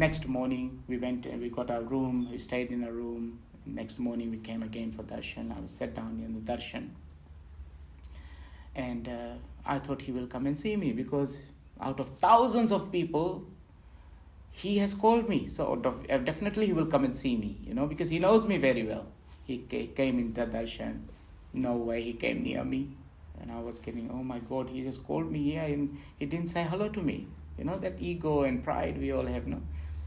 Next morning, we went and we got our room. We stayed in a room. Next morning, we came again for darshan. I was sat down in the darshan. And I thought he will come and see me, because out of thousands of people, he has called me. So definitely he will come and see me, because he knows me very well. He came in the darshan. No way he came near me. And I was getting, oh my God, he just called me here and he didn't say hello to me. That ego and pride we all have.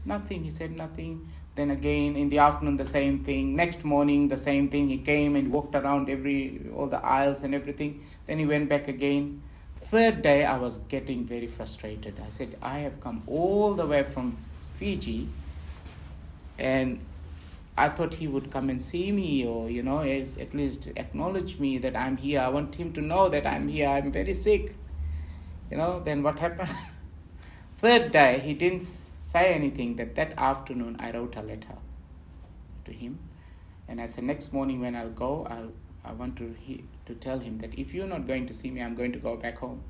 Nothing. He said nothing. Then again, in the afternoon, the same thing. Next morning, the same thing. He came and walked around all the aisles and everything. Then he went back again. Third day, I was getting very frustrated. I said, I have come all the way from Fiji, and I thought he would come and see me, or, at least acknowledge me that I'm here. I want him to know that I'm here. I'm very sick. Then what happened? Third day, he didn't say anything. That afternoon, I wrote a letter to him. And I said, next morning when I'll go, I want to tell him that if you're not going to see me, I'm going to go back home.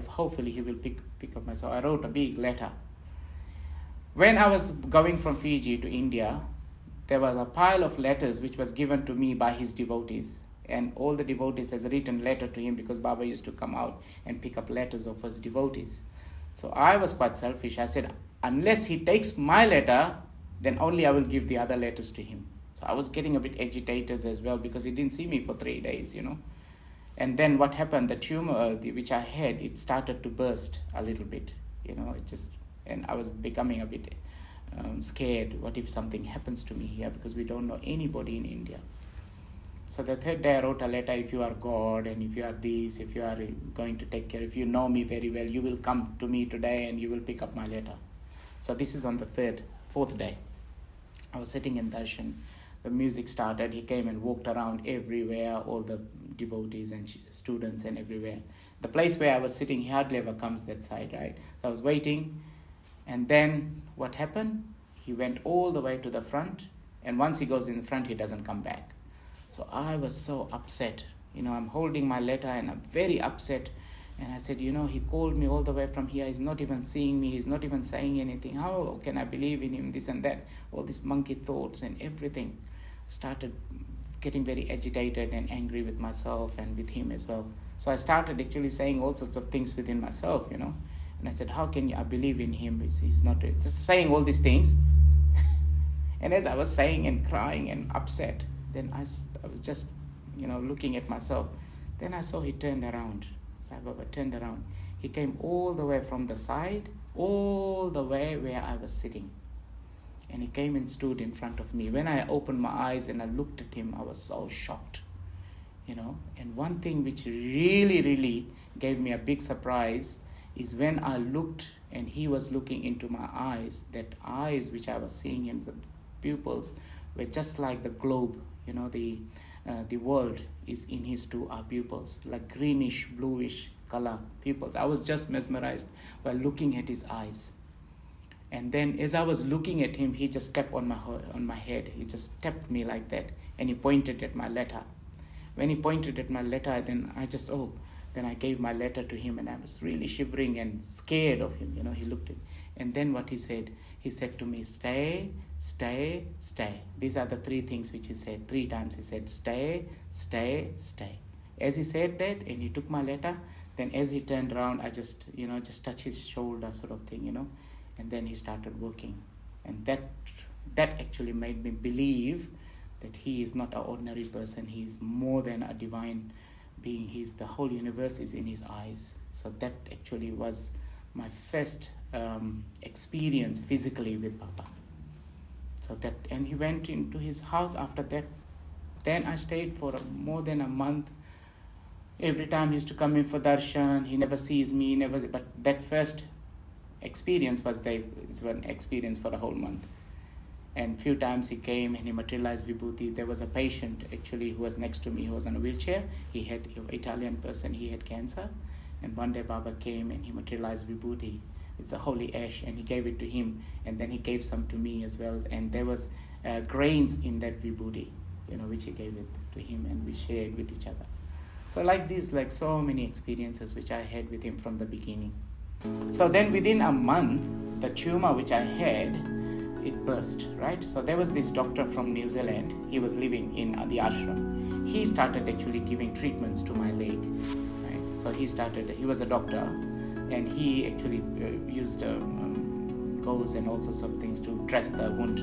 Hopefully he will pick up myself. I wrote a big letter. When I was going from Fiji to India, there was a pile of letters which was given to me by his devotees. And all the devotees has written letter to him, because Baba used to come out and pick up letters of his devotees. So I was quite selfish. I said, unless he takes my letter, then only I will give the other letters to him. So I was getting a bit agitated as well, because he didn't see me for 3 days, And then what happened, the tumor which I had, it started to burst a little bit, and I was becoming a bit scared. What if something happens to me here? Because we don't know anybody in India. So the third day I wrote a letter, if you are God and if you are this, if you are going to take care, if you know me very well, you will come to me today and you will pick up my letter. So this is on the fourth day. I was sitting in darshan. The music started. He came and walked around everywhere, all the devotees and students and everywhere. The place where I was sitting, he hardly ever comes that side, right? So I was waiting. And then what happened? He went all the way to the front. And once he goes in the front, he doesn't come back. So I was so upset. I'm holding my letter and I'm very upset. And I said, he called me all the way from here. He's not even seeing me. He's not even saying anything. How can I believe in him? This and that. All these monkey thoughts and everything. Started getting very agitated and angry with myself and with him as well. So I started actually saying all sorts of things within myself, And I said, how can I believe in him? He's not just saying all these things. And as I was saying and crying and upset, then I was just, looking at myself. Then I saw he turned around. Sai Baba turned around. He came all the way from the side, all the way where I was sitting. And he came and stood in front of me. When I opened my eyes and I looked at him, I was so shocked, And one thing which really, really gave me a big surprise is when I looked and he was looking into my eyes, that eyes which I was seeing him, the pupils were just like the globe, the world is in his two pupils, like greenish, bluish color pupils. I was just mesmerized by looking at his eyes. And then as I was looking at him, he just tapped on my head. He just tapped me like that, and he pointed at my letter. When he pointed at my letter, then I gave my letter to him, and I was really shivering and scared of him. He looked at me. And then what he said to me, stay, stay, stay. These are the 3 things which he said. 3 times he said, stay, stay, stay. As he said that, and he took my letter, then as he turned around, I just touched his shoulder sort of thing, And then he started working. And that actually made me believe that he is not an ordinary person. He is more than a divine being. The whole universe is in his eyes. So that actually was my first experience physically with Baba. And he went into his house after that. Then I stayed for more than a month. Every time he used to come in for darshan, he never sees me, but that first experience was one experience for a whole month. And few times he came and he materialized vibhuti. There was a patient actually who was next to me, who was on a wheelchair. He had an Italian person, he had cancer. And one day Baba came and he materialized vibhuti. It's a holy ash, and he gave it to him. And then he gave some to me as well. And there was grains in that vibhuti, which he gave it to him, and we shared with each other. So like this, like so many experiences which I had with him from the beginning. So then within a month, the tumor which I had, it burst, right? So there was this doctor from New Zealand. He was living in the ashram. He started actually giving treatments to my leg, right? So he was a doctor, and he actually used gauze and all sorts of things to dress the wound.